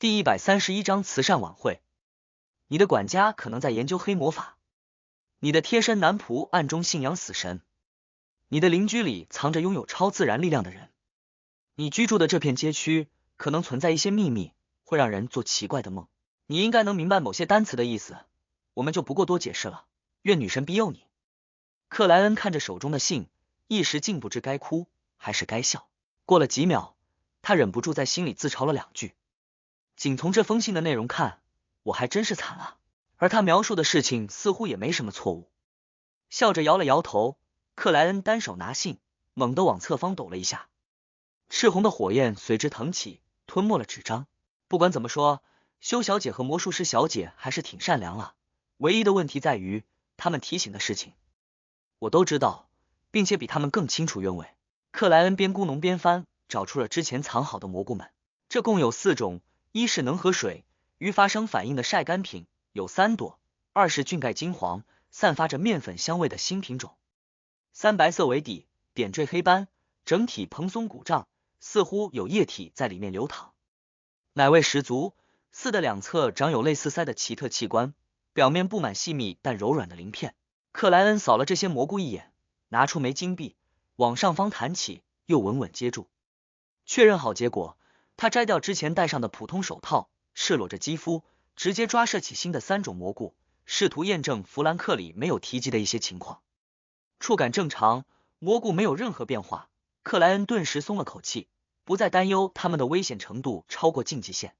第131章慈善晚会。你的管家可能在研究黑魔法，你的贴身男仆暗中信仰死神，你的邻居里藏着拥有超自然力量的人，你居住的这片街区可能存在一些秘密，会让人做奇怪的梦。你应该能明白某些单词的意思，我们就不过多解释了。愿女神庇佑你。克莱恩看着手中的信，一时竟不知该哭还是该笑。过了几秒，他忍不住在心里自嘲了2句。仅从这封信的内容看，我还真是惨啊。而他描述的事情似乎也没什么错误。笑着摇了摇头，克莱恩单手拿信，猛地往侧方抖了一下，赤红的火焰随之腾起，吞没了纸张。不管怎么说，修小姐和魔术师小姐还是挺善良了，唯一的问题在于他们提醒的事情我都知道，并且比他们更清楚原委。克莱恩边咕哝边翻，找出了之前藏好的蘑菇们，这共有4种，一是能和水、鱼发生反应的晒干品，有3朵；二是菌盖金黄、散发着面粉香味的新品种，3白色为底，点缀黑斑，整体蓬松鼓胀，似乎有液体在里面流淌，奶味十足。4的两侧长有类似鳃的奇特器官，表面布满细密但柔软的鳞片。克莱恩扫了这些蘑菇一眼，拿出枚金币，往上方弹起，又稳稳接住。确认好结果，他摘掉之前戴上的普通手套，赤裸着肌肤，直接抓射起新的3种蘑菇，试图验证弗兰克里没有提及的一些情况。触感正常，蘑菇没有任何变化，克莱恩顿时松了口气，不再担忧它们的危险程度超过禁忌线。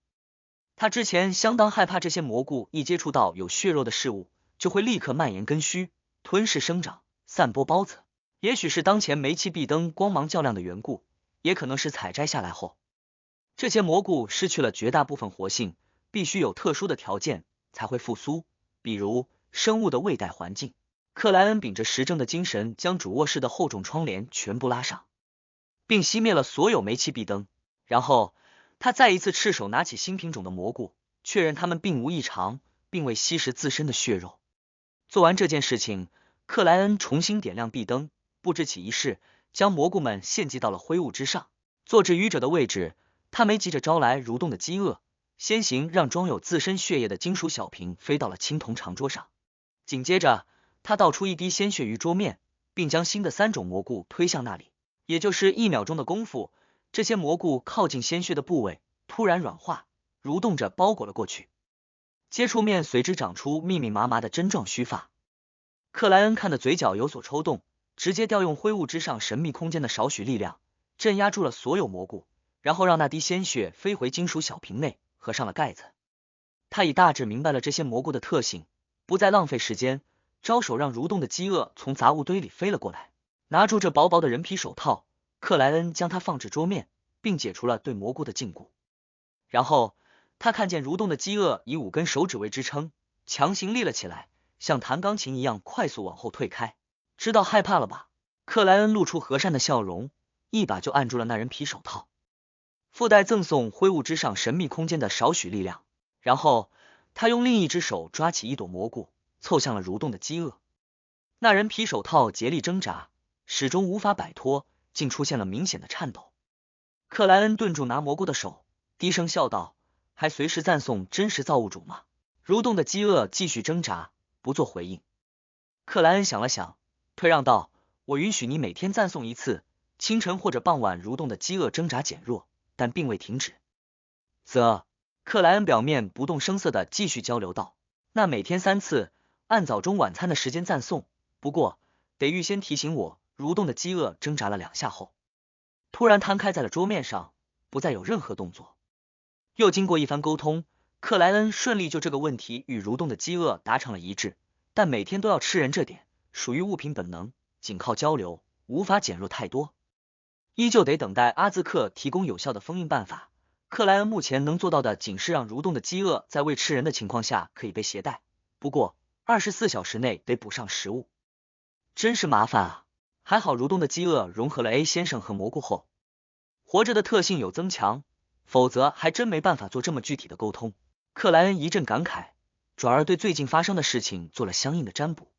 他之前相当害怕这些蘑菇一接触到有血肉的事物，就会立刻蔓延根须，吞噬生长，散播孢子。也许是当前煤气壁灯光芒较亮的缘故，也可能是采摘下来后，这些蘑菇失去了绝大部分活性，必须有特殊的条件才会复苏，比如生物的胃袋环境。克莱恩秉着实证的精神，将主卧室的厚重窗帘全部拉上，并熄灭了所有煤气壁灯，然后他再一次赤手拿起新品种的蘑菇，确认它们并无异常，并未吸食自身的血肉。做完这件事情，克莱恩重新点亮壁灯，布置起仪式，将蘑菇们献祭到了灰雾之上。坐至愚者的位置，他没急着招来蠕动的饥饿，先行让装有自身血液的金属小瓶飞到了青铜长桌上。紧接着，他倒出一滴鲜血于桌面，并将新的3种蘑菇推向那里。也就是1秒钟的功夫，这些蘑菇靠近鲜血的部位突然软化，蠕动着包裹了过去，接触面随之长出密密麻麻的针状须发。克莱恩看得嘴角有所抽动，直接调用灰雾之上神秘空间的少许力量，镇压住了所有蘑菇，然后让那滴鲜血飞回金属小瓶内，合上了盖子。他已大致明白了这些蘑菇的特性，不再浪费时间，招手让蠕动的饥饿从杂物堆里飞了过来。拿住这薄薄的人皮手套，克莱恩将它放至桌面，并解除了对蘑菇的禁锢。然后他看见蠕动的饥饿以5根手指为支撑，强行立了起来，像弹钢琴一样快速往后退开。知道害怕了吧？克莱恩露出和善的笑容，一把就按住了那人皮手套，附带赠送灰雾之上神秘空间的少许力量。然后他用另一只手抓起一朵蘑菇，凑向了蠕动的饥饿。那人皮手套竭力挣扎，始终无法摆脱，竟出现了明显的颤抖。克莱恩顿住拿蘑菇的手，低声笑道：“还随时赞颂真实造物主吗？”蠕动的饥饿继续挣扎，不做回应。克莱恩想了想，退让道：“我允许你每天赞颂1次，清晨或者傍晚。”蠕动的饥饿挣扎减弱，但并未停止。克莱恩表面不动声色地继续交流道：“那每天3次，按早中晚餐的时间赞颂，不过得预先提醒我。”蠕动的饥饿挣扎了2下后，突然摊开在了桌面上，不再有任何动作。又经过一番沟通，克莱恩顺利就这个问题与蠕动的饥饿达成了一致，但每天都要吃人这点属于物品本能，仅靠交流无法减弱太多，依旧得等待阿兹克提供有效的封印办法。克莱恩目前能做到的仅是让蠕动的饥饿在未吃人的情况下可以被携带，不过24小时内得补上食物，真是麻烦啊。还好蠕动的饥饿融合了 A 先生和蘑菇后，活着的特性有增强，否则还真没办法做这么具体的沟通。克莱恩一阵感慨，转而对最近发生的事情做了相应的占卜，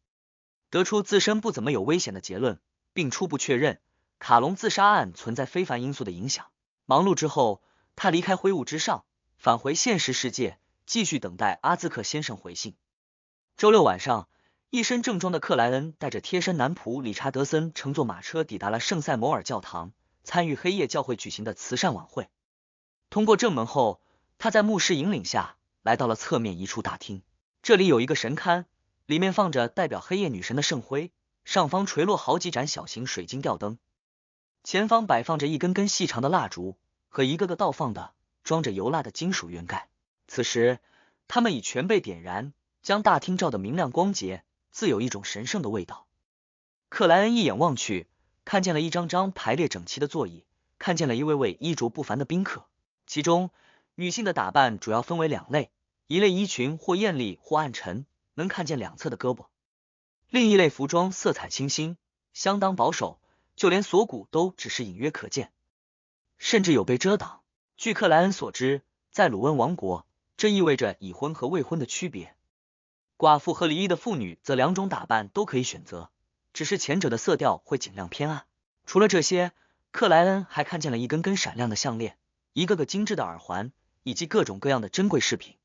得出自身不怎么有危险的结论，并初步确认卡隆自杀案存在非凡因素的影响。忙碌之后，他离开灰雾之上，返回现实世界，继续等待阿兹克先生回信。周六晚上，一身正装的克莱恩带着贴身男仆理查德森乘坐马车抵达了圣塞摩尔教堂，参与黑夜教会举行的慈善晚会。通过正门后，他在牧师引领下来到了侧面一处大厅。这里有一个神龛，里面放着代表黑夜女神的圣灰，上方垂落好几盏小型水晶吊灯，前方摆放着一根根细长的蜡烛和一个个倒放的装着油蜡的金属圆盖。此时它们已全被点燃，将大厅照得明亮光洁，自有一种神圣的味道。克莱恩一眼望去，看见了一张张排列整齐的座椅，看见了一位位衣着不凡的宾客。其中女性的打扮主要分为两类，一类衣裙或艳丽或暗沉，能看见两侧的胳膊；另一类服装色彩清新，相当保守，就连锁骨都只是隐约可见，甚至有被遮挡。据克莱恩所知，在鲁温王国，这意味着已婚和未婚的区别。寡妇和离异的妇女则两种打扮都可以选择，只是前者的色调会尽量偏暗。除了这些，克莱恩还看见了一根根闪亮的项链，一个个精致的耳环，以及各种各样的珍贵饰品。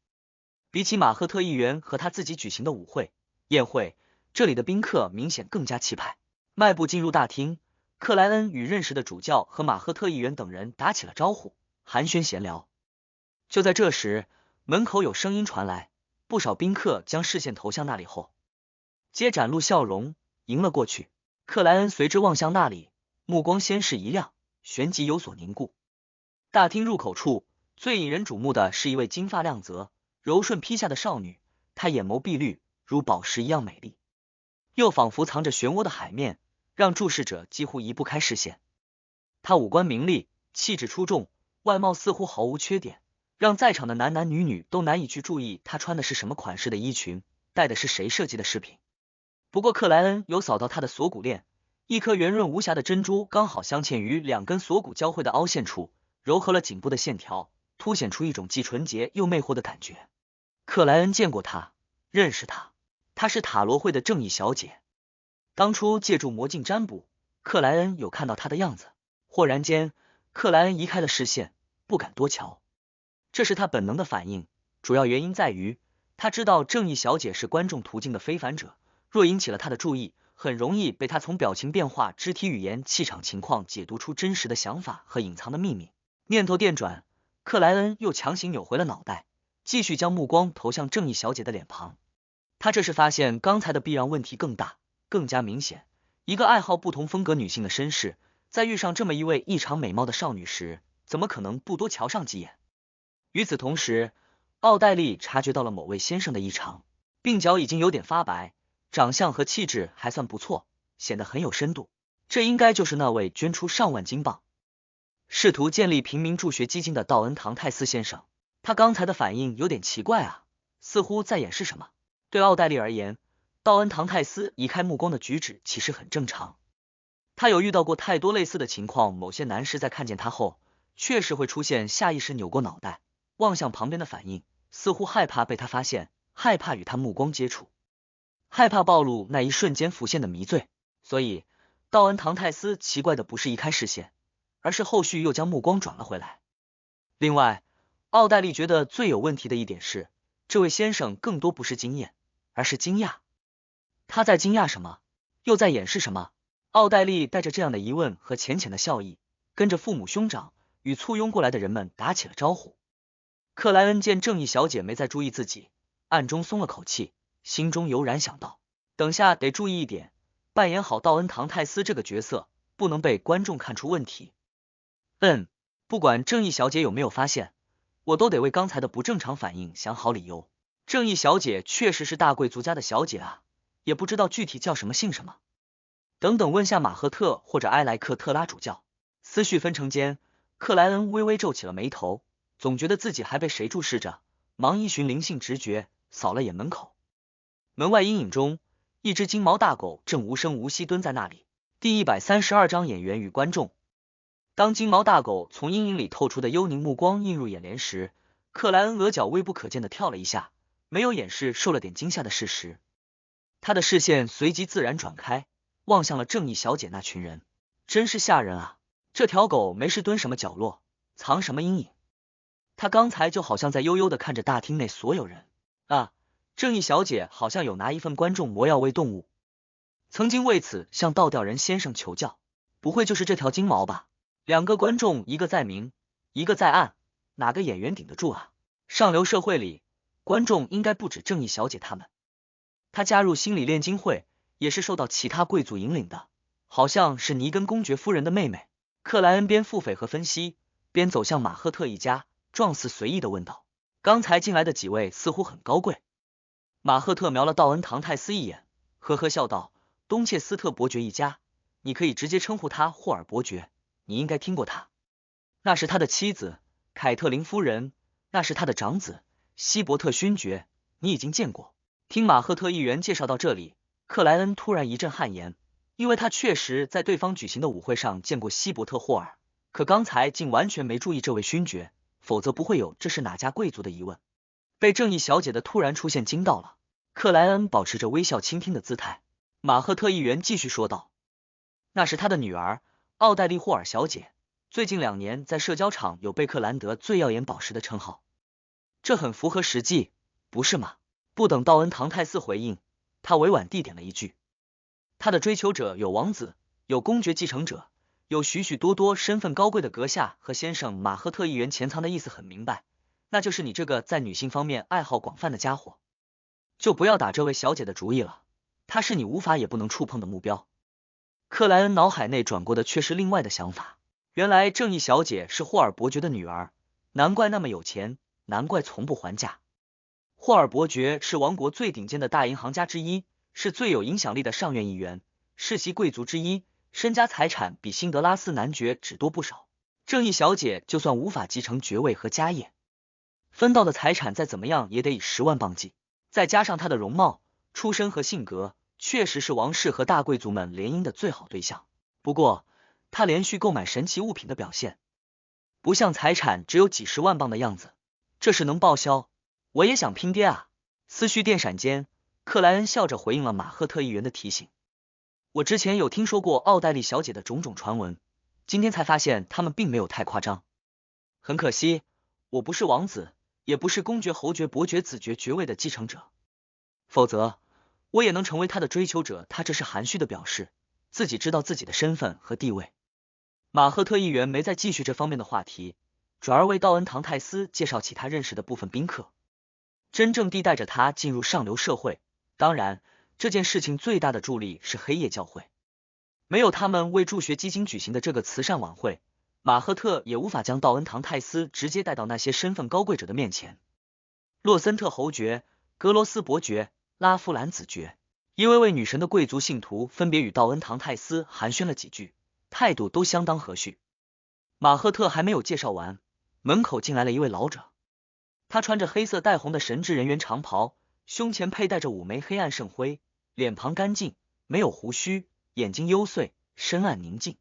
比起马赫特议员和他自己举行的舞会宴会，这里的宾客明显更加气派。迈步进入大厅，克莱恩与认识的主教和马赫特议员等人打起了招呼，寒暄闲聊。就在这时，门口有声音传来，不少宾客将视线投向那里后，皆展露笑容，迎了过去。克莱恩随之望向那里，目光先是一亮，旋即有所凝固。大厅入口处，最引人瞩目的是一位金发亮泽、柔顺披下的少女，她眼眸碧绿，如宝石一样美丽，又仿佛藏着漩涡的海面，让注视者几乎移不开视线。她五官明丽，气质出众，外貌似乎毫无缺点，让在场的男男女女都难以去注意她穿的是什么款式的衣裙，戴的是谁设计的饰品。不过克莱恩有扫到她的锁骨链，一颗圆润无瑕的珍珠刚好镶嵌于两根锁骨交汇的凹陷处，柔和了颈部的线条，凸显出一种既纯洁又魅惑的感觉。克莱恩见过她，认识她，她是塔罗会的正义小姐。当初借助魔镜占卜，克莱恩有看到她的样子。忽然间，克莱恩移开了视线，不敢多瞧。这是他本能的反应，主要原因在于他知道正义小姐是观众途径的非凡者，若引起了他的注意，很容易被他从表情变化、肢体语言、气场情况解读出真实的想法和隐藏的秘密。念头电转，克莱恩又强行扭回了脑袋，继续将目光投向正义小姐的脸庞。他这时发现刚才的避让问题更大，更加明显。一个爱好不同风格女性的绅士，在遇上这么一位异常美貌的少女时，怎么可能不多瞧上几眼？与此同时，奥黛丽察觉到了某位先生的异常，鬓角已经有点发白，长相和气质还算不错，显得很有深度。这应该就是那位捐出上万金镑，试图建立平民助学基金的道恩·唐泰斯先生。他刚才的反应有点奇怪啊，似乎在掩饰什么。对奥黛丽而言，道恩·唐泰斯移开目光的举止其实很正常。他有遇到过太多类似的情况，某些男士在看见他后，确实会出现下意识扭过脑袋望向旁边的反应，似乎害怕被他发现，害怕与他目光接触，害怕暴露那一瞬间浮现的迷醉。所以道恩·唐泰斯奇怪的不是移开视线，而是后续又将目光转了回来。另外，奥黛丽觉得最有问题的一点是，这位先生更多不是惊艳，而是惊讶。他在惊讶什么？又在掩饰什么？奥黛丽带着这样的疑问和浅浅的笑意，跟着父母兄长与簇拥过来的人们打起了招呼。克莱恩见正义小姐没再注意自己，暗中松了口气，心中油然想到，等下得注意一点，扮演好道恩·唐泰斯这个角色，不能被观众看出问题。不管正义小姐有没有发现，我都得为刚才的不正常反应想好理由。正义小姐确实是大贵族家的小姐啊，也不知道具体叫什么姓什么。等等问下马赫特或者埃莱克特拉主教。思绪纷呈间，克莱恩微微皱起了眉头，总觉得自己还被谁注视着，忙依循灵性直觉，扫了眼门口。门外阴影中，一只金毛大狗正无声无息蹲在那里。第132章演员与观众。当金毛大狗从阴影里透出的幽凝目光映入眼帘时，克莱恩额角微不可见的跳了一下，没有掩饰受了点惊吓的事实。他的视线随即自然转开，望向了正义小姐那群人。真是吓人啊，这条狗没事蹲什么角落，藏什么阴影？他刚才就好像在悠悠的看着大厅内所有人。啊，正义小姐好像有拿一份观众魔药喂动物，曾经为此向倒吊人先生求教，不会就是这条金毛吧？两个观众，一个在明，一个在暗，哪个演员顶得住啊？上流社会里，观众应该不止正义小姐他们。他加入心理炼金会，也是受到其他贵族引领的，好像是尼根公爵夫人的妹妹。克莱恩边腹诽和分析，边走向马赫特一家，状似随意的问道：刚才进来的几位似乎很高贵。马赫特瞄了道恩唐泰斯一眼，呵呵笑道：东切斯特伯爵一家，你可以直接称呼他霍尔伯爵，你应该听过他。那是他的妻子凯特琳夫人，那是他的长子希伯特勋爵，你已经见过。听马赫特议员介绍到这里，克莱恩突然一阵汗颜，因为他确实在对方举行的舞会上见过希伯特霍尔，可刚才竟完全没注意这位勋爵，否则不会有这是哪家贵族的疑问。被正义小姐的突然出现惊到了，克莱恩保持着微笑倾听的姿态。马赫特议员继续说道：那是他的女儿奥黛丽霍尔小姐，最近2年在社交场有贝克兰德最耀眼宝石的称号，这很符合实际，不是吗？不等道恩唐泰斯回应，他委婉地点了一句：他的追求者有王子，有公爵继承者，有许许多多身份高贵的阁下和先生。马赫特议员潜藏的意思很明白，那就是你这个在女性方面爱好广泛的家伙，就不要打这位小姐的主意了，她是你无法也不能触碰的目标。克莱恩脑海内转过的却是另外的想法，原来正义小姐是霍尔伯爵的女儿，难怪那么有钱，难怪从不还价。霍尔伯爵是王国最顶尖的大银行家之一，是最有影响力的上院议员，世袭贵族之一，身家财产比辛德拉斯男爵只多不少。正义小姐就算无法继承爵位和家业，分到的财产再怎么样也得以10万镑计，再加上她的容貌、出身和性格，确实是王室和大贵族们联姻的最好对象。不过，她连续购买神奇物品的表现，不像财产只有几十万镑的样子，这是能报销。我也想拼爹啊！思绪电闪间，克莱恩笑着回应了马赫特议员的提醒。我之前有听说过奥黛丽小姐的种种传闻，今天才发现他们并没有太夸张。很可惜，我不是王子，也不是公爵、侯爵、伯爵、子爵爵位的继承者，否则我也能成为他的追求者。他这是含蓄的表示，自己知道自己的身份和地位。马赫特议员没再继续这方面的话题，转而为道恩唐泰斯介绍起他认识的部分宾客，真正地带着他进入上流社会。当然，这件事情最大的助力是黑夜教会，没有他们为助学基金举行的这个慈善晚会，马赫特也无法将道恩唐泰斯直接带到那些身份高贵者的面前。洛森特侯爵、格罗斯伯爵、拉夫兰子爵，因为为女神的贵族信徒分别与道恩唐泰斯寒暄了几句，态度都相当和煦。马赫特还没有介绍完，门口进来了一位老者，他穿着黑色带红的神职人员长袍，胸前佩戴着5枚黑暗圣徽，脸庞干净，没有胡须，眼睛幽邃，深暗宁静。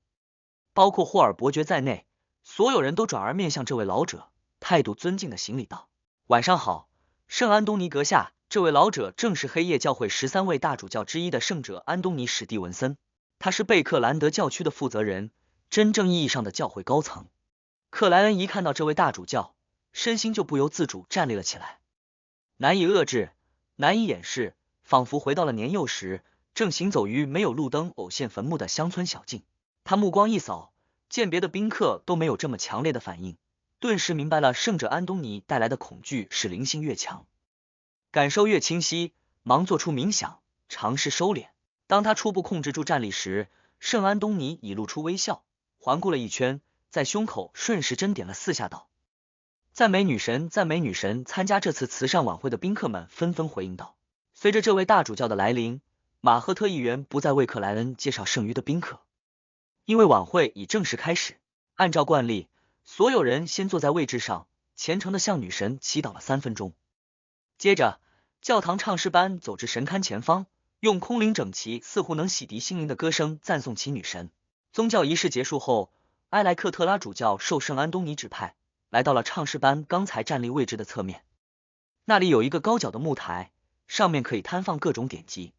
包括霍尔伯爵在内，所有人都转而面向这位老者，态度尊敬的行礼道：晚上好，圣安东尼阁下。这位老者正是黑夜教会13位大主教之一的圣者安东尼史蒂文森，他是贝克兰德教区的负责人，真正意义上的教会高层。克莱恩一看到这位大主教，身心就不由自主站立了起来，难以遏制，难以掩饰，仿佛回到了年幼时，正行走于没有路灯偶现坟墓的乡村小径。他目光一扫，见别的宾客都没有这么强烈的反应，顿时明白了圣者安东尼带来的恐惧是灵性越强，感受越清晰，忙做出冥想，尝试收敛。当他初步控制住站立时，圣安东尼已露出微笑，环顾了一圈，在胸口顺时针点了4下道：赞美女神，赞美女神。参加这次慈善晚会的宾客们纷纷回应道。随着这位大主教的来临，马赫特议员不再为克莱恩介绍剩余的宾客，因为晚会已正式开始。按照惯例，所有人先坐在位置上，虔诚地向女神祈祷了3分钟。接着，教堂唱诗班走至神龛前方，用空灵整齐、似乎能洗涤心灵的歌声赞颂起女神。宗教仪式结束后，埃莱克特拉主教受圣安东尼指派，来到了唱诗班刚才站立位置的侧面。那里有一个高脚的木台，上面可以摊放各种典籍。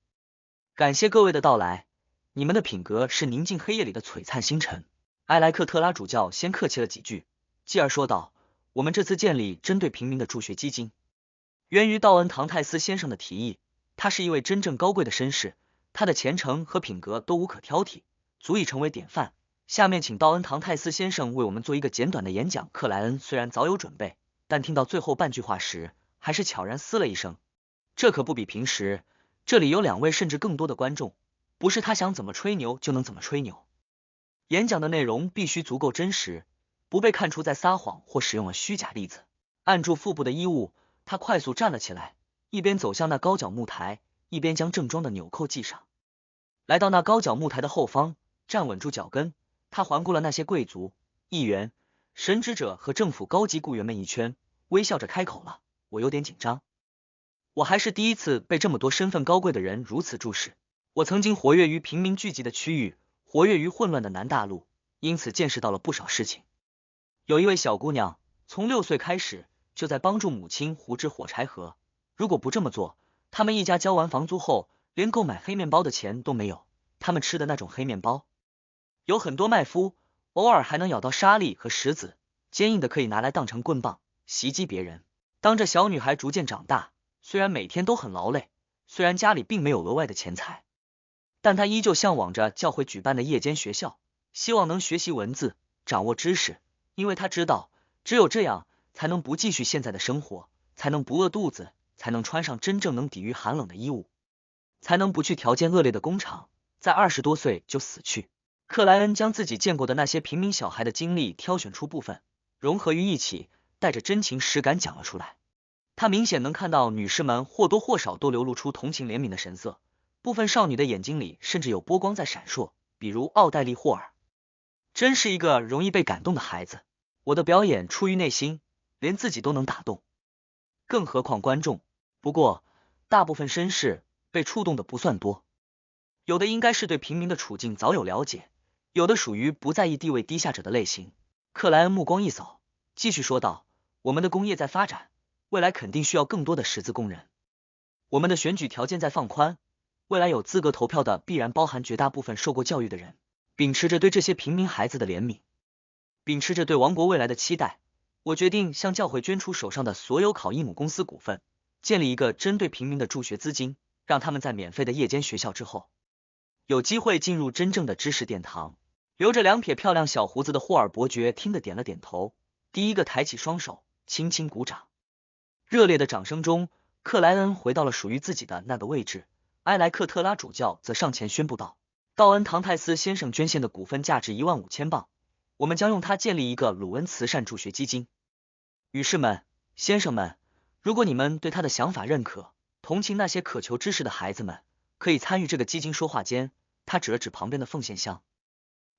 感谢各位的到来，你们的品格是宁静黑夜里的璀璨星辰。埃莱克特拉主教先客气了几句，继而说道：我们这次建立针对平民的助学基金，源于道恩·唐泰斯先生的提议。他是一位真正高贵的绅士，他的虔诚和品格都无可挑剔，足以成为典范。下面请道恩·唐泰斯先生为我们做一个简短的演讲。克莱恩虽然早有准备，但听到最后半句话时，还是悄然嘶了一声。这可不比平时，这里有2位甚至更多的观众，不是他想怎么吹牛就能怎么吹牛。演讲的内容必须足够真实，不被看出在撒谎或使用了虚假例子。按住腹部的衣物，他快速站了起来，一边走向那高脚木台，一边将正装的纽扣系上。来到那高脚木台的后方，站稳住脚跟，他环顾了那些贵族、议员、神职者和政府高级雇员们一圈，微笑着开口了：“我有点紧张，我还是第一次被这么多身份高贵的人如此注视。我曾经活跃于平民聚集的区域，活跃于混乱的南大陆，因此见识到了不少事情。有一位小姑娘，从6岁开始就在帮助母亲糊制火柴盒，如果不这么做，他们一家交完房租后，连购买黑面包的钱都没有。他们吃的那种黑面包，有很多麦麸，偶尔还能咬到沙粒和石子，坚硬的可以拿来当成棍棒袭击别人。当这小女孩逐渐长大，虽然每天都很劳累，虽然家里并没有额外的钱财，但她依旧向往着教会举办的夜间学校，希望能学习文字，掌握知识，因为她知道，只有这样才能不继续现在的生活，才能不饿肚子，才能穿上真正能抵御寒冷的衣物，才能不去条件恶劣的工厂，在20多岁就死去。克莱恩将自己见过的那些平民小孩的经历挑选出部分，融合于一起，带着真情实感讲了出来。他明显能看到女士们或多或少都流露出同情怜悯的神色，部分少女的眼睛里甚至有波光在闪烁，比如奥黛丽·霍尔。真是一个容易被感动的孩子。我的表演出于内心，连自己都能打动，更何况观众。不过，大部分绅士被触动的不算多，有的应该是对平民的处境早有了解，有的属于不在意地位低下者的类型。克莱恩目光一扫，继续说道：“我们的工业在发展，未来肯定需要更多的识字工人。我们的选举条件在放宽，未来有资格投票的必然包含绝大部分受过教育的人。秉持着对这些平民孩子的怜悯，秉持着对王国未来的期待，我决定向教会捐出手上的所有考伊姆公司股份，建立一个针对平民的助学资金，让他们在免费的夜间学校之后，有机会进入真正的知识殿堂。”留着2撇漂亮小胡子的霍尔伯爵听得点了点头，第一个抬起双手，轻轻鼓掌。热烈的掌声中，克莱恩回到了属于自己的那个位置，埃莱克特拉主教则上前宣布道：“道恩·唐泰斯先生捐献的股份价值15000镑，我们将用它建立一个鲁恩慈善助学基金。女士们、先生们，如果你们对他的想法认可，同情那些渴求知识的孩子们，可以参与这个基金。”说话间，他指了指旁边的奉献箱。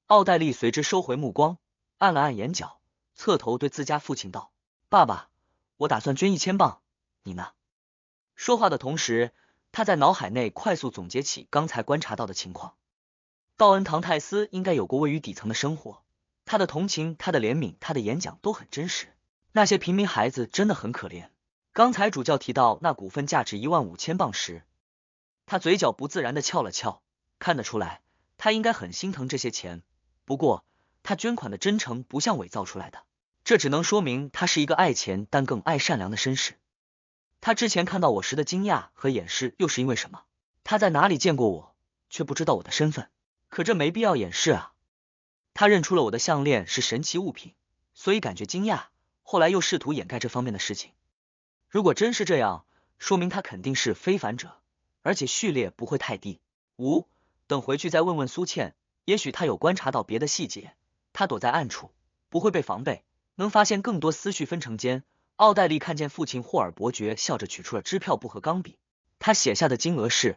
奥黛丽随之收回目光，按了按眼角，侧头对自家父亲道：“爸爸，我打算捐1000镑，你呢？”说话的同时，他在脑海内快速总结起刚才观察到的情况。道恩·唐泰斯应该有过位于底层的生活，他的同情，他的怜悯，他的演讲都很真实。那些平民孩子真的很可怜。刚才主教提到那股份价值15000镑时，他嘴角不自然地翘了翘，看得出来，他应该很心疼这些钱。不过，他捐款的真诚不像伪造出来的，这只能说明他是一个爱钱但更爱善良的绅士。他之前看到我时的惊讶和掩饰又是因为什么？他在哪里见过我，却不知道我的身份？可这没必要掩饰啊。他认出了我的项链是神奇物品，所以感觉惊讶，后来又试图掩盖这方面的事情。如果真是这样，说明他肯定是非凡者，而且序列不会太低。等回去再问问苏茜，也许他有观察到别的细节。他躲在暗处，不会被防备，能发现更多思绪分成间。奥黛丽看见父亲霍尔伯爵笑着取出了支票簿和钢笔，他写下的金额是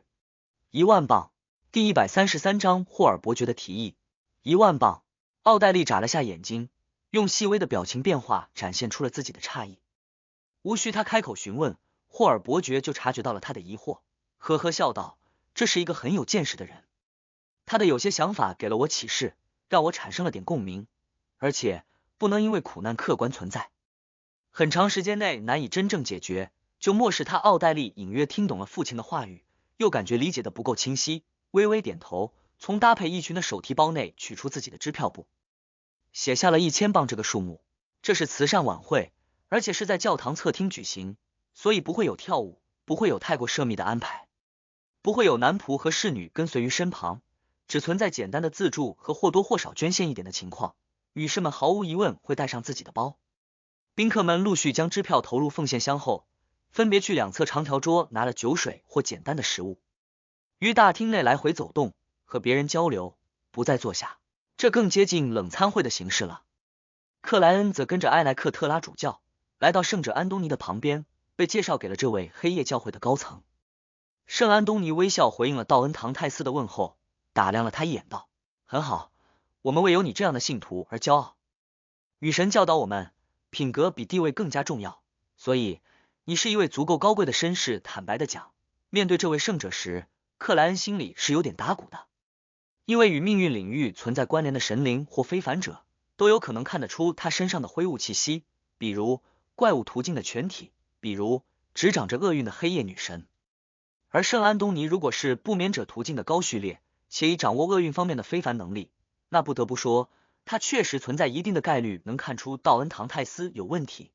10000镑。第133章霍尔伯爵的提议，10000镑。奥黛丽眨了下眼睛，用细微的表情变化展现出了自己的诧异。无需他开口询问，霍尔伯爵就察觉到了他的疑惑，呵呵笑道：“这是一个很有见识的人。他的有些想法给了我启示，让我产生了点共鸣，而且不能因为苦难客观存在，很长时间内难以真正解决，就漠视他。”奥黛丽隐约听懂了父亲的话语，又感觉理解的不够清晰，微微点头，从搭配衣裙的手提包内取出自己的支票簿，写下了1000镑这个数目。这是慈善晚会，而且是在教堂侧厅举行，所以不会有跳舞，不会有太过奢靡的安排，不会有男仆和侍女跟随于身旁，只存在简单的自助和或多或少捐献一点的情况。女士们毫无疑问会带上自己的包。宾客们陆续将支票投入奉献箱后，分别去两侧长条桌拿了酒水或简单的食物，于大厅内来回走动，和别人交流，不再坐下，这更接近冷餐会的形式了。克莱恩则跟着埃莱克特拉主教来到圣者安东尼的旁边，被介绍给了这位黑夜教会的高层。圣安东尼微笑回应了道恩唐泰斯的问候，打量了他一眼道：很好，我们为有你这样的信徒而骄傲。与神教导我们，品格比地位更加重要，所以你是一位足够高贵的绅士。坦白的讲，面对这位圣者时，克莱恩心里是有点打鼓的，因为与命运领域存在关联的神灵或非凡者都有可能看得出他身上的灰雾气息，比如怪物途径的全体，比如执掌着厄运的黑夜女神。而圣安东尼如果是不眠者途径的高序列，且已掌握厄运方面的非凡能力，那不得不说他确实存在一定的概率能看出道恩唐泰斯有问题。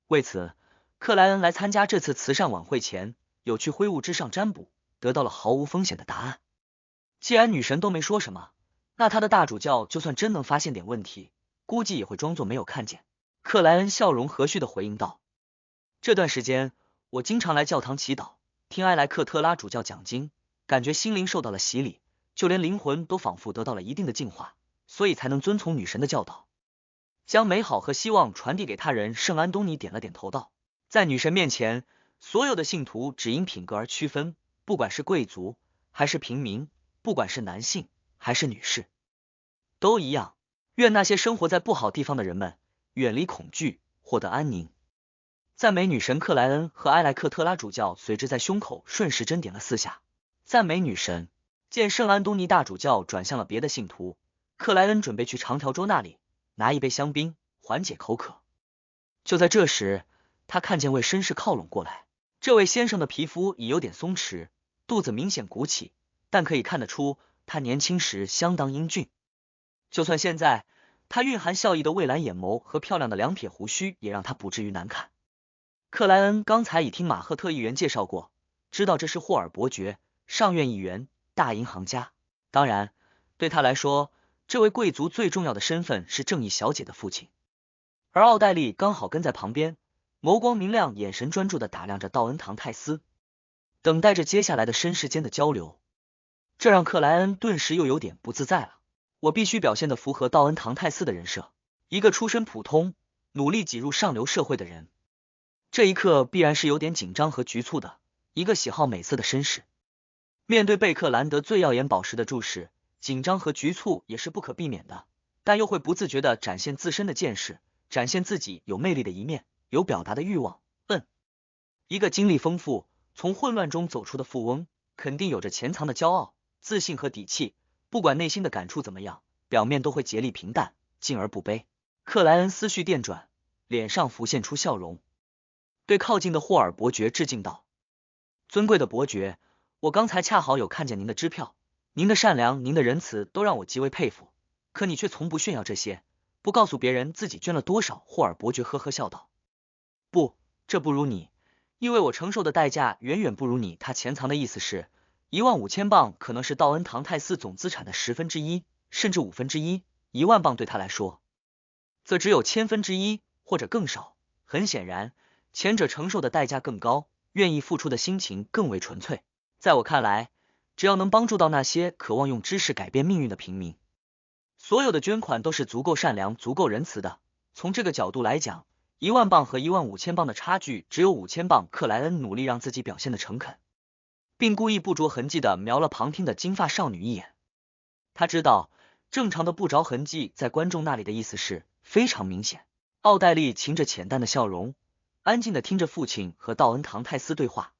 为此，克莱恩来参加这次慈善晚会前，有去灰雾之上占卜，得到了毫无风险的答案。既然女神都没说什么，那他的大主教就算真能发现点问题，估计也会装作没有看见。克莱恩笑容和煦的回应道：这段时间我经常来教堂祈祷，听埃莱克特拉主教讲经，感觉心灵受到了洗礼，就连灵魂都仿佛得到了一定的净化，所以才能遵从女神的教导，将美好和希望传递给他人。圣安东尼点了点头道：在女神面前，所有的信徒只因品格而区分，不管是贵族还是平民，不管是男性还是女士，都一样。愿那些生活在不好地方的人们远离恐惧，获得安宁。赞美女神。克莱恩和埃莱克特拉主教随之在胸口顺时针点了4下。赞美女神。见圣安东尼大主教转向了别的信徒，克莱恩准备去长条桌那里拿一杯香槟，缓解口渴。就在这时，他看见位绅士靠拢过来。这位先生的皮肤已有点松弛，肚子明显鼓起，但可以看得出他年轻时相当英俊。就算现在，他蕴含笑意的蔚蓝眼眸和漂亮的2撇胡须也让他不至于难看。克莱恩刚才已听马赫特议员介绍过，知道这是霍尔伯爵，上院议员，大银行家。当然，对他来说，这位贵族最重要的身份是正义小姐的父亲。而奥黛丽刚好跟在旁边，眸光明亮，眼神专注地打量着道恩唐泰斯，等待着接下来的绅士间的交流。这让克莱恩顿时又有点不自在了。我必须表现得符合道恩唐泰斯的人设，一个出身普通，努力挤入上流社会的人。这一刻必然是有点紧张和局促的，一个喜好美色的绅士，面对贝克兰德最耀眼宝石的注视，紧张和局促也是不可避免的，但又会不自觉地展现自身的见识，展现自己有魅力的一面，有表达的欲望。一个经历丰富，从混乱中走出的富翁，肯定有着潜藏的骄傲、自信和底气，不管内心的感触怎么样，表面都会竭力平淡，静而不卑。克莱恩思绪电转，脸上浮现出笑容，对靠近的霍尔伯爵致敬道：尊贵的伯爵，我刚才恰好有看见您的支票，您的善良，您的仁慈都让我极为佩服，可你却从不炫耀这些，不告诉别人自己捐了多少。霍尔伯爵呵呵笑道：不，这不如你，因为我承受的代价远远不如你。他潜藏的意思是15000镑可能是道恩唐泰斯总资产的1/10，甚至1/5。10000镑对他来说则只有1/1000或者更少。很显然，前者承受的代价更高，愿意付出的心情更为纯粹。在我看来，只要能帮助到那些渴望用知识改变命运的平民，所有的捐款都是足够善良、足够仁慈的。从这个角度来讲，10000镑和15000镑的差距只有5000镑。克莱恩努力让自己表现得诚恳，并故意不着痕迹地瞄了旁听的金发少女一眼。他知道，正常的不着痕迹在观众那里的意思是非常明显。奥黛丽噙着浅淡的笑容，安静地听着父亲和道恩唐泰斯对话，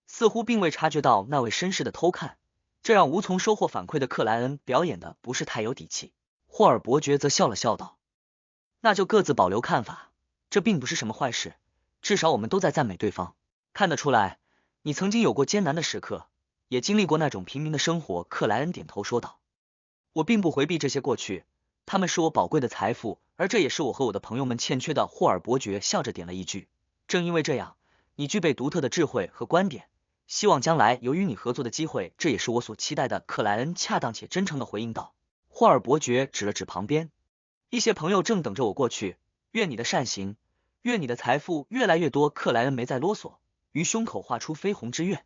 似乎并未察觉到那位绅士的偷看，这让无从收获反馈的克莱恩表演的不是太有底气。霍尔伯爵则笑了笑道：那就各自保留看法，这并不是什么坏事，至少我们都在赞美对方。看得出来，你曾经有过艰难的时刻，也经历过那种平民的生活。克莱恩点头说道：我并不回避这些过去，他们是我宝贵的财富，而这也是我和我的朋友们欠缺的。霍尔伯爵笑着点了一句，正因为这样，你具备独特的智慧和观点，希望将来有与你合作的机会，这也是我所期待的。克莱恩恰当且真诚地回应道。霍尔伯爵指了指旁边，一些朋友正等着我过去，愿你的善行，愿你的财富越来越多。克莱恩没再啰嗦，于胸口画出绯红之月。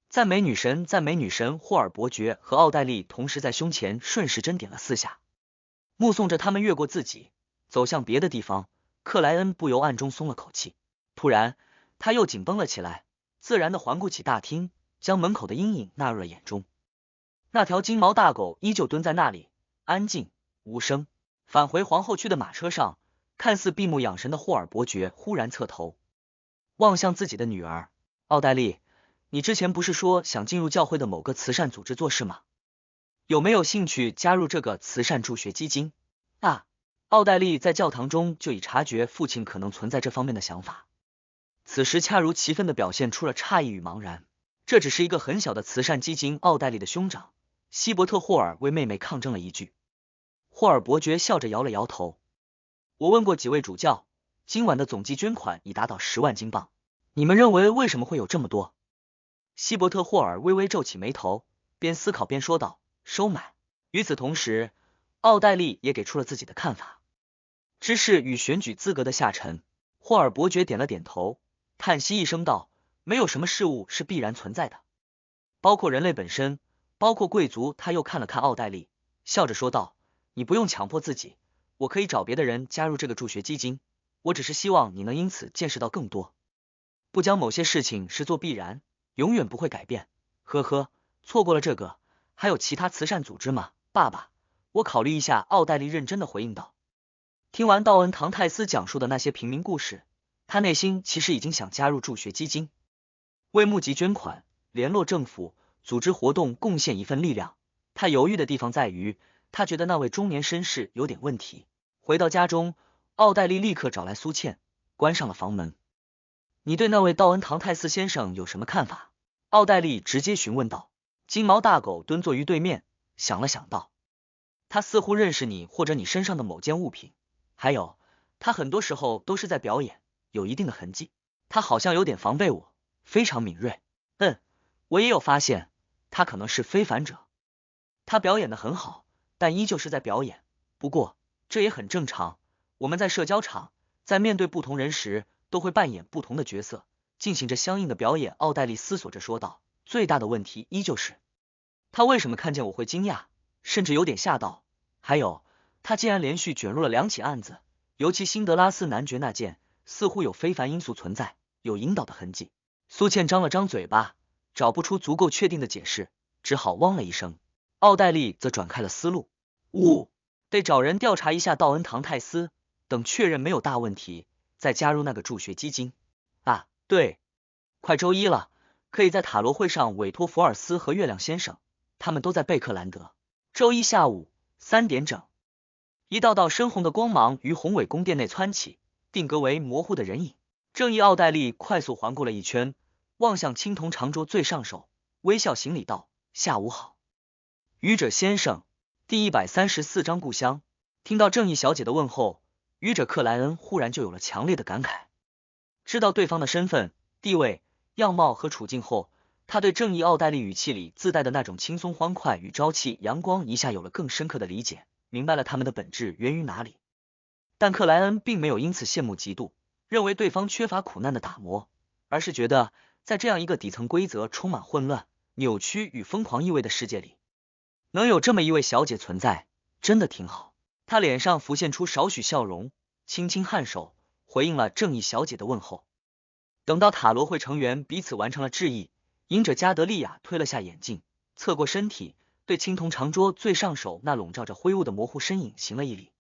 赞美女神，赞美女神！霍尔伯爵和奥黛丽同时在胸前顺时针点了4下，目送着他们越过自己，走向别的地方。克莱恩不由暗中松了口气，突然他又紧绷了起来，自然地环顾起大厅，将门口的阴影纳入了眼中。那条金毛大狗依旧蹲在那里，安静无声。返回皇后区的马车上，看似闭目养神的霍尔伯爵忽然侧头望向自己的女儿奥黛丽，你之前不是说想进入教会的某个慈善组织做事吗？有没有兴趣加入这个慈善助学基金？啊，奥黛丽在教堂中就已察觉父亲可能存在这方面的想法，此时恰如其分地表现出了诧异与茫然。这只是一个很小的慈善基金。奥黛丽的兄长希伯特·霍尔为妹妹抗争了一句。霍尔伯爵笑着摇了摇头，我问过几位主教，今晚的总计捐款已达到10万金镑，你们认为为什么会有这么多？希伯特·霍尔微微皱起眉头，边思考边说道，收买。与此同时，奥黛丽也给出了自己的看法，知识与选举资格的下沉。霍尔伯爵点了点头，叹息一声道，没有什么事物是必然存在的，包括人类本身，包括贵族。他又看了看奥黛丽，笑着说道，你不用强迫自己，我可以找别的人加入这个助学基金，我只是希望你能因此见识到更多，不将某些事情视作必然，永远不会改变。呵呵，错过了这个，还有其他慈善组织吗？爸爸，我考虑一下。奥黛丽认真的回应道。听完道恩·唐泰斯讲述的那些平民故事，他内心其实已经想加入助学基金，为募集捐款、联络政府、组织活动贡献一份力量。他犹豫的地方在于，他觉得那位中年绅士有点问题。回到家中，奥黛丽立刻找来苏茜，关上了房门。你对那位道恩·唐泰斯先生有什么看法？奥黛丽直接询问道。金毛大狗蹲坐于对面，想了想道，他似乎认识你或者你身上的某件物品，还有他很多时候都是在表演，有一定的痕迹。他好像有点防备我，非常敏锐。我也有发现，他可能是非凡者。他表演得很好，但依旧是在表演。不过这也很正常，我们在社交场，在面对不同人时，都会扮演不同的角色，进行着相应的表演。奥黛丽思索着说道，最大的问题依旧是，他为什么看见我会惊讶，甚至有点吓到？还有，他竟然连续卷入了2起案子，尤其辛德拉斯男爵那件，似乎有非凡因素存在，有引导的痕迹。苏茜张了张嘴巴，找不出足够确定的解释，只好汪了一声。奥黛丽则转开了思路，得找人调查一下道恩·唐泰斯，等确认没有大问题，再加入那个助学基金。啊，对，快周一了，可以在塔罗会上委托福尔斯和月亮先生，他们都在贝克兰德。周一下午3点整，一道道深红的光芒于宏伟宫殿内蹿起，定格为模糊的人影。正义奥黛丽快速环顾了一圈，望向青铜长桌最上首，微笑行礼道，下午好，愚者先生。第134章故乡。听到正义小姐的问候，愚者克莱恩忽然就有了强烈的感慨。知道对方的身份、地位、样貌和处境后，他对正义奥黛丽语气里自带的那种轻松欢快与朝气阳光一下有了更深刻的理解，明白了他们的本质源于哪里。但克莱恩并没有因此羡慕嫉妒，认为对方缺乏苦难的打磨，而是觉得在这样一个底层规则充满混乱、扭曲与疯狂意味的世界里，能有这么一位小姐存在，真的挺好。他脸上浮现出少许笑容，轻轻颔首，回应了正义小姐的问候。等到塔罗会成员彼此完成了致意，隐者加德利亚推了下眼镜，侧过身体，对青铜长桌最上首那笼罩着灰雾的模糊身影行了一礼。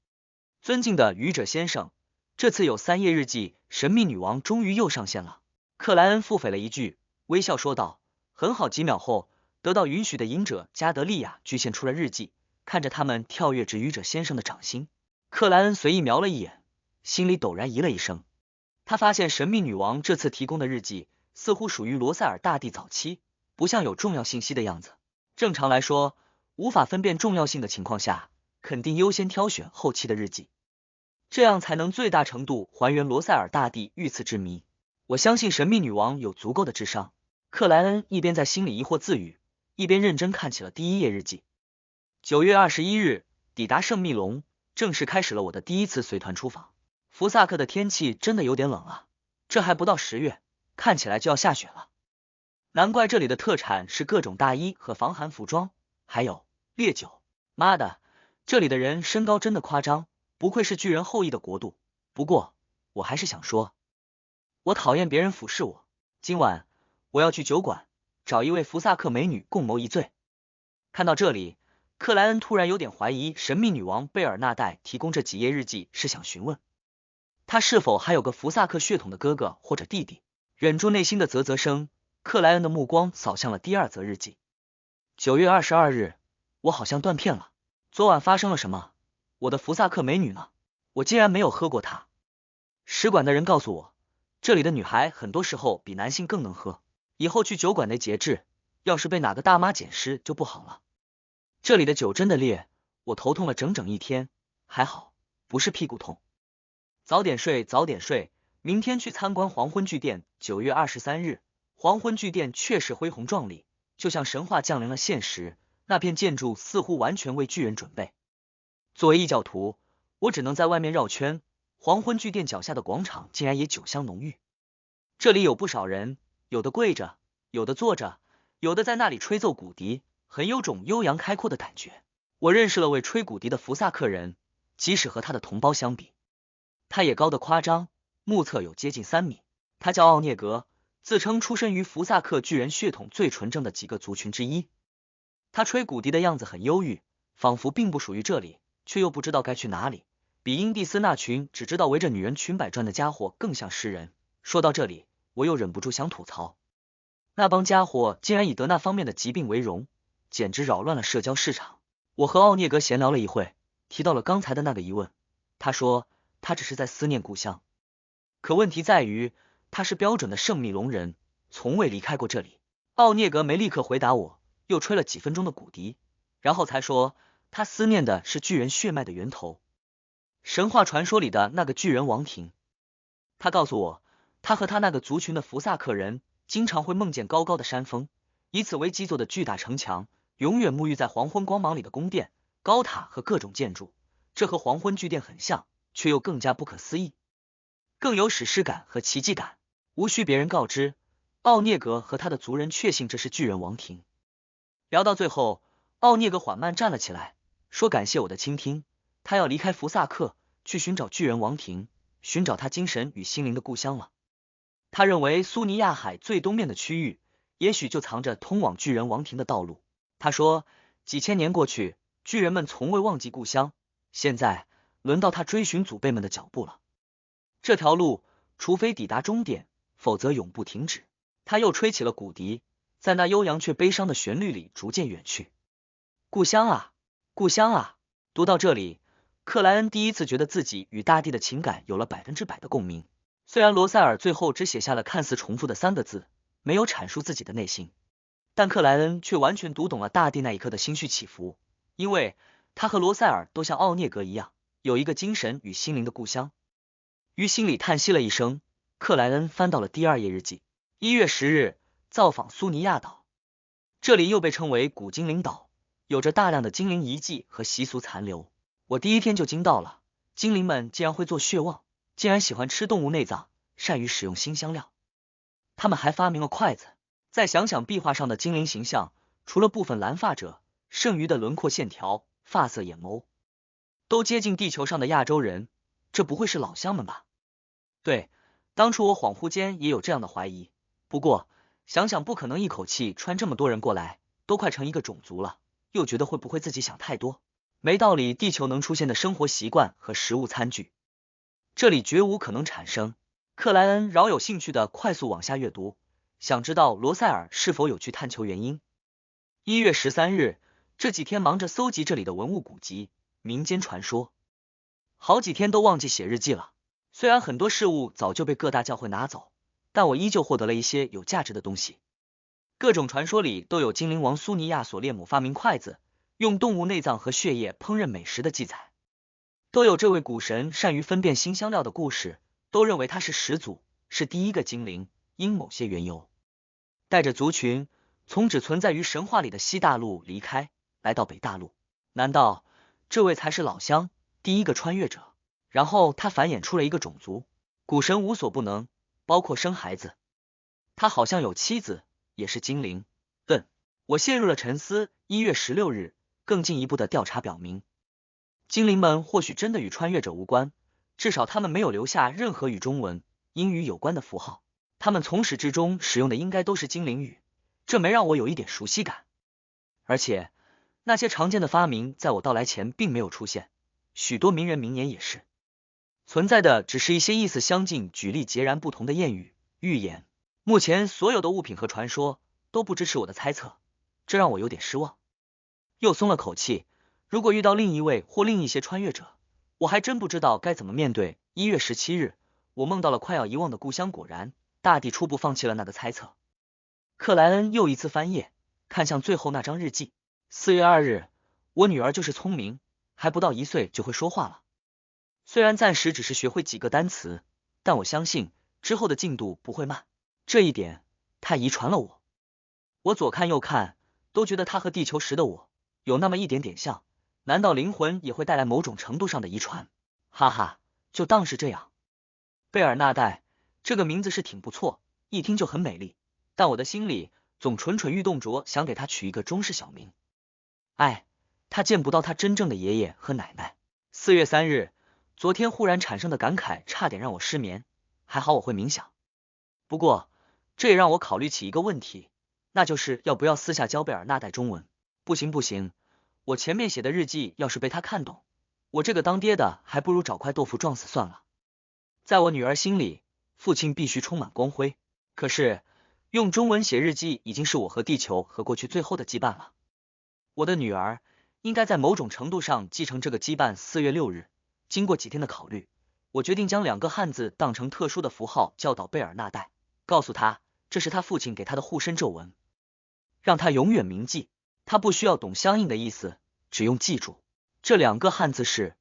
尊敬的愚者先生，这次有3页日记，神秘女王终于又上线了。克莱恩腹诽了一句，微笑说道，很好。几秒后，得到允许的隐者加德利亚具现出了日记，看着他们跳跃至愚者先生的掌心，克莱恩随意瞄了一眼，心里陡然咦了一声。他发现神秘女王这次提供的日记似乎属于罗塞尔大帝早期，不像有重要信息的样子。正常来说，无法分辨重要性的情况下，肯定优先挑选后期的日记。这样才能最大程度还原罗塞尔大帝遇刺之谜。我相信神秘女王有足够的智商。克莱恩一边在心里疑惑自语，一边认真看起了第一页日记。9月21日，抵达圣密龙，正式开始了我的第一次随团出访。福萨克的天气真的有点冷啊，这还不到10月，看起来就要下雪了。难怪这里的特产是各种大衣和防寒服装，还有烈酒。妈的，这里的人身高真的夸张，不愧是巨人后裔的国度。不过我还是想说，我讨厌别人俯视我。今晚我要去酒馆找一位福萨克美女共谋一醉。看到这里，克莱恩突然有点怀疑神秘女王贝尔纳代提供这几页日记是想询问他是否还有个福萨克血统的哥哥或者弟弟。忍住内心的啧啧声，克莱恩的目光扫向了第2则日记。9月22日，我好像断片了。昨晚发生了什么？我的福萨克美女呢？我竟然没有喝过她。使馆的人告诉我，这里的女孩很多时候比男性更能喝，以后去酒馆得节制，要是被哪个大妈捡尸就不好了。这里的酒真的烈，我头痛了整整1天，还好不是屁股痛。早点睡，早点睡，明天去参观黄昏巨殿。9月23日，黄昏巨殿确实恢宏壮丽，就像神话降临了现实，那片建筑似乎完全为巨人准备。作为异教徒，我只能在外面绕圈，黄昏巨殿脚下的广场竟然也酒香浓郁。这里有不少人，有的跪着，有的坐着，有的在那里吹奏骨笛，很有种悠扬开阔的感觉。我认识了位吹骨笛的福萨克人，即使和他的同胞相比，他也高得夸张，目测有接近3米。他叫奥涅格，自称出身于福萨克巨人血统最纯正的几个族群之一。他吹骨笛的样子很忧郁，仿佛并不属于这里，却又不知道该去哪里，比英蒂斯那群只知道围着女人裙摆转的家伙更像诗人。说到这里，我又忍不住想吐槽，那帮家伙竟然以得那方面的疾病为荣，简直扰乱了社交市场。我和奥涅格闲聊了一会，提到了刚才的那个疑问。他说他只是在思念故乡，可问题在于他是标准的圣密龙人，从未离开过这里。奥涅格没立刻回答我，又吹了几分钟的骨笛，然后才说他思念的是巨人血脉的源头，神话传说里的那个巨人王庭。他告诉我，他和他那个族群的福萨克人经常会梦见高高的山峰，以此为基座的巨大城墙，永远沐浴在黄昏光芒里的宫殿、高塔和各种建筑。这和黄昏巨殿很像，却又更加不可思议，更有史诗感和奇迹感。无需别人告知，奥涅格和他的族人确信这是巨人王庭。聊到最后，奥涅格缓慢站了起来，说感谢我的倾听，他要离开福萨克，去寻找巨人王庭，寻找他精神与心灵的故乡了。他认为苏尼亚海最东面的区域，也许就藏着通往巨人王庭的道路。他说，几千年过去，巨人们从未忘记故乡，现在轮到他追寻祖辈们的脚步了。这条路，除非抵达终点，否则永不停止。他又吹起了骨笛，在那悠扬却悲伤的旋律里逐渐远去。故乡啊，故乡啊！读到这里，克莱恩第一次觉得自己与大地的情感有了100%的共鸣。虽然罗塞尔最后只写下了看似重复的3个字，没有阐述自己的内心，但克莱恩却完全读懂了大地那一刻的心绪起伏，因为他和罗塞尔都像奥涅格一样，有一个精神与心灵的故乡。于心里叹息了一声，克莱恩翻到了第2页日记。1月10日，造访苏尼亚岛。这里又被称为古精灵岛，有着大量的精灵遗迹和习俗残留。我第1天就惊到了，精灵们竟然会做血旺，竟然喜欢吃动物内脏，善于使用新香料。他们还发明了筷子。再想想壁画上的精灵形象，除了部分蓝发者，剩余的轮廓线条、发色、眼眸都接近地球上的亚洲人，这不会是老乡们吧？对，当初我恍惚间也有这样的怀疑，不过想想不可能一口气穿这么多人过来，都快成一个种族了，又觉得会不会自己想太多？没道理，地球能出现的生活习惯和食物餐具，这里绝无可能产生。克莱恩饶有兴趣的快速往下阅读，想知道罗塞尔是否有去探求原因。1月13日，这几天忙着搜集这里的文物古籍、民间传说，好几天都忘记写日记了。虽然很多事物早就被各大教会拿走，但我依旧获得了一些有价值的东西。各种传说里都有精灵王苏尼亚索列姆发明筷子，用动物内脏和血液烹饪美食的记载，都有这位古神善于分辨新香料的故事，都认为他是始祖，是第一个精灵，因某些缘由，带着族群从只存在于神话里的西大陆离开，来到北大陆。难道这位才是老乡，第一个穿越者？然后他繁衍出了一个种族，古神无所不能，包括生孩子。他好像有妻子，也是精灵。我陷入了沉思。1月16日，更进一步的调查表明，精灵们或许真的与穿越者无关，至少他们没有留下任何与中文、英语有关的符号，他们从始至终使用的应该都是精灵语，这没让我有一点熟悉感。而且那些常见的发明在我到来前并没有出现，许多名人名言也是，存在的只是一些意思相近、举例截然不同的谚语、寓言。目前所有的物品和传说都不支持我的猜测，这让我有点失望。又松了口气，如果遇到另一位或另一些穿越者，我还真不知道该怎么面对。1月17日，我梦到了快要遗忘的故乡，果然，大地初步放弃了那个猜测。克莱恩又一次翻页，看向最后那张日记。4月2日，我女儿就是聪明，还不到1岁就会说话了。虽然暂时只是学会几个单词，但我相信之后的进度不会慢，这一点她遗传了我。我左看右看，都觉得她和地球时的我有那么一点点像，难道灵魂也会带来某种程度上的遗传？哈哈，就当是这样。贝尔纳代这个名字是挺不错，一听就很美丽，但我的心里总蠢蠢欲动着想给她取一个中式小名。他见不到他真正的爷爷和奶奶。4月3日，昨天忽然产生的感慨差点让我失眠，还好我会冥想。不过这也让我考虑起一个问题，那就是要不要私下教贝尔纳代中文。不行，我前面写的日记要是被他看懂，我这个当爹的还不如找块豆腐撞死算了。在我女儿心里，父亲必须充满光辉，可是用中文写日记已经是我和地球和过去最后的羁绊了。我的女儿应该在某种程度上继承这个羁绊。4月6日，经过几天的考虑，我决定将2个汉字当成特殊的符号教导贝尔纳代，告诉他这是他父亲给他的护身咒文，让他永远铭记。他不需要懂相应的意思，只用记住这2个汉字是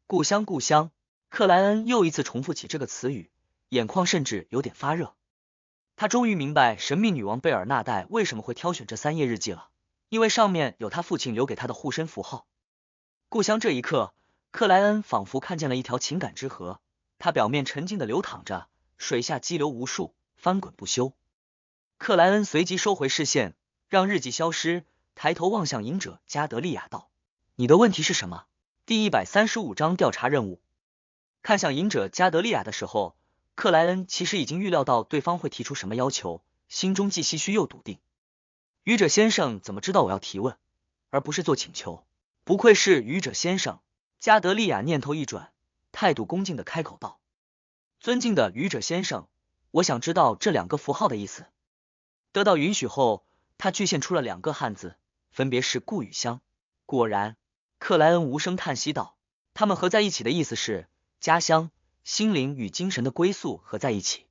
故乡。故乡，克莱恩又一次重复起这个词语，眼眶甚至有点发热。他终于明白神秘女王贝尔纳代为什么会挑选这3页日记了，因为上面有他父亲留给他的护身符号。故乡这一刻，克莱恩仿佛看见了一条情感之河，它表面沉静的流淌着，水下激流无数，翻滚不休。克莱恩随即收回视线，让日记消失，抬头望向隐者加德利亚道：你的问题是什么？第135章调查任务。看向隐者加德利亚的时候，克莱恩其实已经预料到对方会提出什么要求，心中既唏嘘又笃定。愚者先生怎么知道我要提问，而不是做请求？不愧是愚者先生。加德利亚念头一转，态度恭敬的开口道：尊敬的愚者先生，我想知道这2个符号的意思。得到允许后，他具现出了2个汉字，分别是故与乡。果然，克莱恩无声叹息道，他们合在一起的意思是家乡，心灵与精神的归宿合在一起。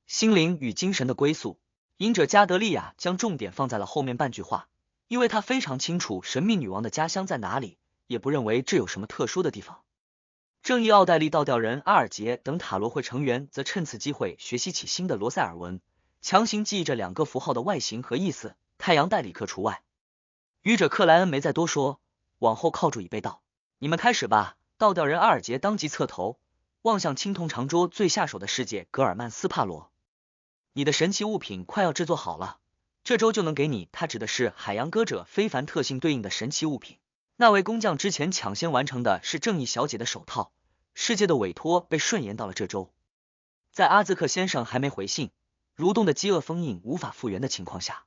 心灵与精神的归宿。隐者加德利亚将重点放在了后面半句话，因为他非常清楚神秘女王的家乡在哪里，也不认为这有什么特殊的地方。正义奥黛丽倒吊人阿尔杰等塔罗会成员则趁此机会学习起新的罗塞尔文，强行记忆这2个符号的外形和意思，太阳戴里克除外。愚者克莱恩没再多说，往后靠住椅背道：你们开始吧。倒吊人阿尔杰当即侧头望向青铜长桌最下手的世界格尔曼斯帕罗。你的神奇物品快要制作好了，这周就能给你。他指的是海洋歌者非凡特性对应的神奇物品。那位工匠之前抢先完成的是正义小姐的手套，世界的委托被顺延到了这周。在阿兹克先生还没回信，蠕动的饥饿封印无法复原的情况下，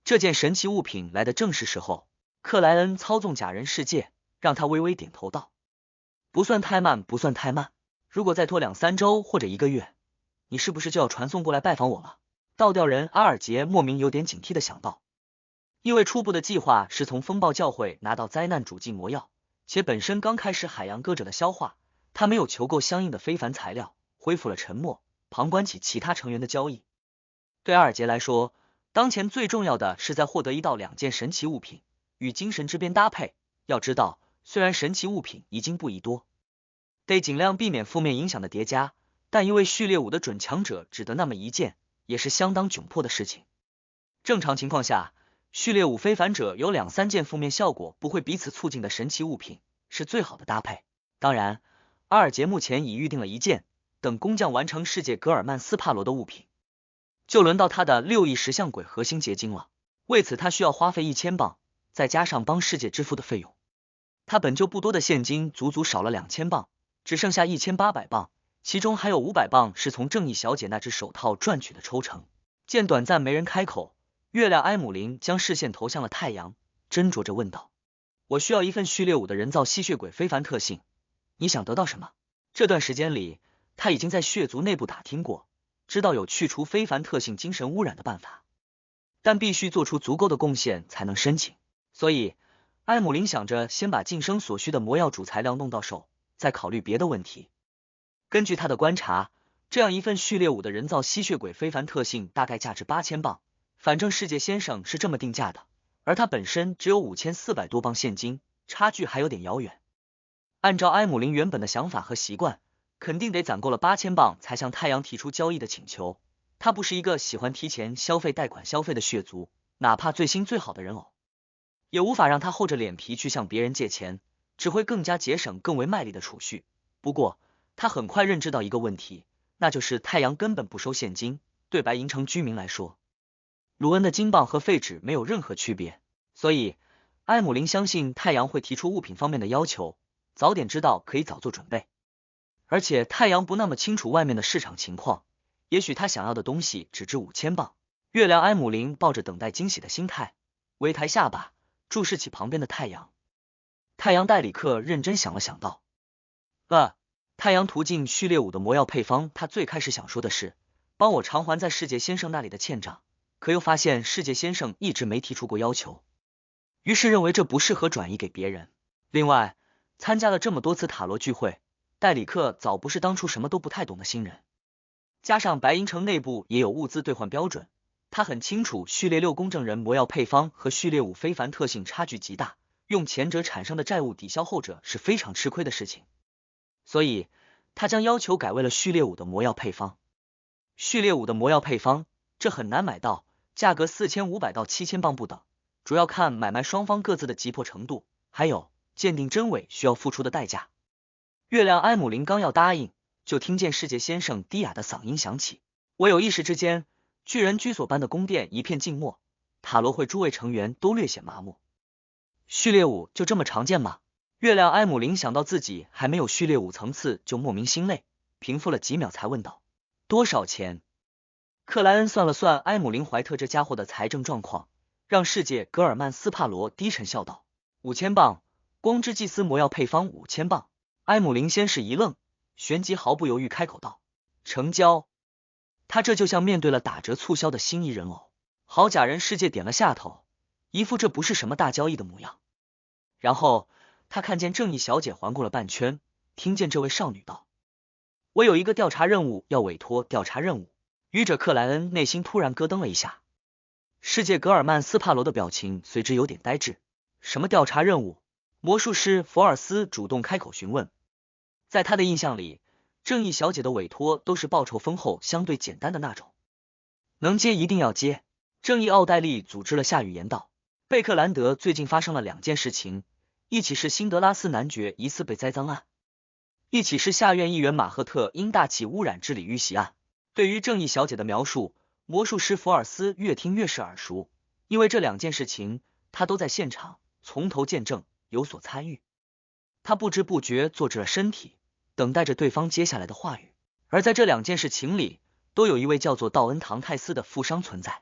这件神奇物品来的正是时候。克莱恩操纵假人世界，让他微微点头道：不算太慢，不算太慢。如果再拖2-3周或者1个月，你是不是就要传送过来拜访我了？倒吊人阿尔杰莫名有点警惕的想到，因为初步的计划是从风暴教会拿到灾难主祭魔药，且本身刚开始海洋歌者的消化，他没有求够相应的非凡材料，恢复了沉默，旁观起其他成员的交易。对阿尔杰来说，当前最重要的是在获得1到2件神奇物品，与精神之鞭搭配。要知道，虽然神奇物品已经不宜多，得尽量避免负面影响的叠加，但一位序列5的准强者只得那么一件，也是相当窘迫的事情。正常情况下，序列5非凡者有2、3件负面效果不会彼此促进的神奇物品是最好的搭配。当然，阿尔杰目前已预定了一件，等工匠完成世界格尔曼斯帕罗的物品，就轮到他的6亿石像鬼核心结晶了。为此他需要花费1000磅，再加上帮世界支付的费用，他本就不多的现金足足少了2000磅，只剩下1800磅，其中还有500磅是从正义小姐那只手套赚取的抽成。见短暂没人开口，月亮埃姆林将视线投向了太阳，斟酌着问道：我需要一份序列5的人造吸血鬼非凡特性，你想得到什么？这段时间里，他已经在血族内部打听过，知道有去除非凡特性精神污染的办法，但必须做出足够的贡献才能申请，所以埃姆林想着先把晋升所需的魔药主材料弄到手，再考虑别的问题。根据他的观察，这样一份序列5的人造吸血鬼非凡特性大概价值8000磅，反正世界先生是这么定价的，而他本身只有5400多磅现金，差距还有点遥远。按照埃姆林原本的想法和习惯，肯定得攒够了8000磅才向太阳提出交易的请求。他不是一个喜欢提前消费贷款消费的血族，哪怕最新最好的人偶，也无法让他厚着脸皮去向别人借钱，只会更加节省更为卖力的储蓄。不过他很快认知到一个问题，那就是太阳根本不收现金，对白银城居民来说，卢恩的金棒和废纸没有任何区别，所以埃姆林相信太阳会提出物品方面的要求，早点知道可以早做准备。而且太阳不那么清楚外面的市场情况，也许他想要的东西只值5000磅。月亮埃姆林抱着等待惊喜的心态，微抬下巴，注视起旁边的太阳。太阳戴里克认真想了想道：太阳途径序列5的魔药配方，他最开始想说的是帮我偿还在世界先生那里的欠账，可又发现世界先生一直没提出过要求，于是认为这不适合转移给别人。另外，参加了这么多次塔罗聚会，戴里克早不是当初什么都不太懂的新人，加上白银城内部也有物资兑换标准，他很清楚序列6公证人魔药配方和序列5非凡特性差距极大，用前者产生的债务抵消后者是非常吃亏的事情，所以他将要求改为了序列5的魔药配方。序列5的魔药配方，这很难买到，价格4500到7000磅不等，主要看买卖双方各自的急迫程度，还有鉴定真伪需要付出的代价。月亮埃姆林刚要答应，就听见世界先生低哑的嗓音响起。我有意识之间，巨人居所般的宫殿一片静默，塔罗会诸位成员都略显麻木。序列5就这么常见吗？月亮埃姆林想到自己还没有序列5层次就莫名心累，平复了几秒才问道：多少钱？克莱恩算了算埃姆林怀特这家伙的财政状况，让世界格尔曼斯帕罗低沉笑道：5000磅，光之祭司魔药配方5000磅。埃姆林先是一愣，旋即毫不犹豫开口道：成交。他这就像面对了打折促销的心仪人偶。好假人世界点了下头，一副这不是什么大交易的模样。然后他看见正义小姐环过了半圈，听见这位少女道：我有一个调查任务要委托调查任务。愚者克莱恩内心突然咯噔了一下，世界格尔曼斯帕罗的表情随之有点呆滞。什么调查任务？魔术师福尔斯主动开口询问。在他的印象里，正义小姐的委托都是报酬丰厚相对简单的那种，能接一定要接。正义奥黛丽组织了下语言道：贝克兰德最近发生了2件事情，一起是辛德拉斯男爵疑似被栽赃案，一起是下院议员马赫特因大气污染治理遇袭案。对于正义小姐的描述，魔术师福尔斯越听越是耳熟，因为这2件事情他都在现场从头见证，有所参与。他不知不觉坐直了身体，等待着对方接下来的话语。而在这2件事情里，都有一位叫做道恩唐泰斯的富商存在。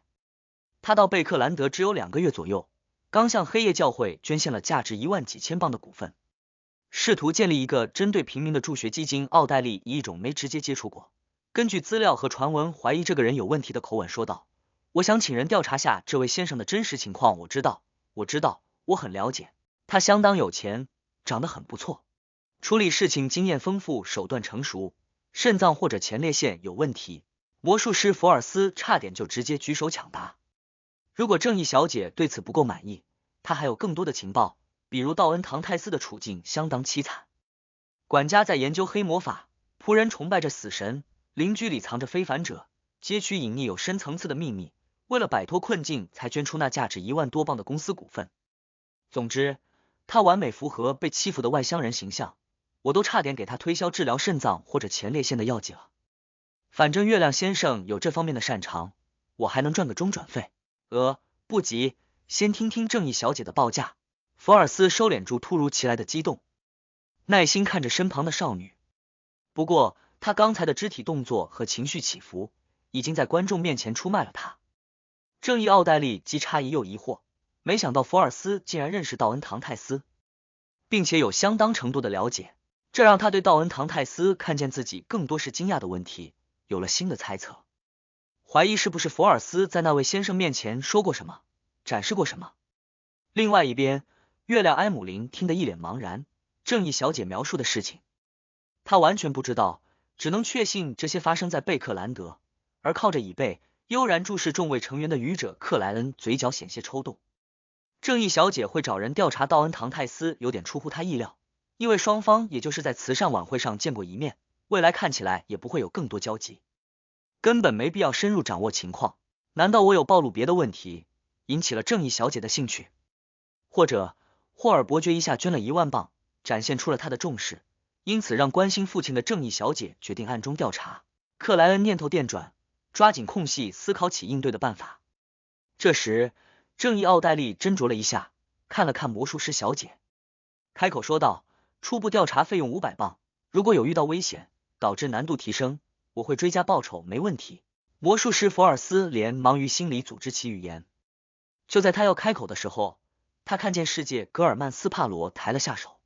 他到贝克兰德只有2个月左右，刚向黑夜教会捐献了价值1万几千磅的股份，试图建立一个针对平民的助学基金。奥黛丽以一种没直接接触过，根据资料和传闻怀疑这个人有问题的口吻说道：我想请人调查下这位先生的真实情况。我知道，我很了解，他相当有钱，长得很不错，处理事情经验丰富，手段成熟，肾脏或者前列腺有问题。魔术师福尔斯差点就直接举手抢答。如果正义小姐对此不够满意，他还有更多的情报，比如道恩唐泰斯的处境相当凄惨，管家在研究黑魔法，仆人崇拜着死神，邻居里藏着非凡者，街区隐匿有深层次的秘密，为了摆脱困境才捐出那价值1万多镑的公司股份。总之，他完美符合被欺负的外乡人形象，我都差点给他推销治疗肾脏或者前列腺的药剂了。反正月亮先生有这方面的擅长，我还能赚个中转费。不急，先听听正义小姐的报价。福尔斯收敛住突如其来的激动，耐心看着身旁的少女。不过他刚才的肢体动作和情绪起伏，已经在观众面前出卖了他。正义奥黛丽既诧异又疑惑，没想到福尔斯竟然认识道恩唐泰斯，并且有相当程度的了解，这让他对道恩唐泰斯看见自己更多是惊讶的问题有了新的猜测，怀疑是不是福尔斯在那位先生面前说过什么，展示过什么。另外一边，月亮埃姆林听得一脸茫然，正义小姐描述的事情，他完全不知道，只能确信这些发生在贝克兰德。而靠着椅背悠然注视众位成员的愚者克莱恩嘴角险些抽动。正义小姐会找人调查道恩唐泰斯有点出乎他意料，因为双方也就是在慈善晚会上见过一面，未来看起来也不会有更多交集，根本没必要深入掌握情况。难道我有暴露别的问题，引起了正义小姐的兴趣？或者霍尔伯爵一下捐了1万镑，展现出了他的重视，因此让关心父亲的正义小姐决定暗中调查。克莱恩念头电转，抓紧空隙思考起应对的办法。这时正义奥黛丽斟酌了一下，看了看魔术师小姐，开口说道，初步调查费用500镑，如果有遇到危险导致难度提升，我会追加报酬，没问题。魔术师福尔斯连忙于心里组织其语言。就在他要开口的时候，他看见世界格尔曼斯帕罗抬了下手，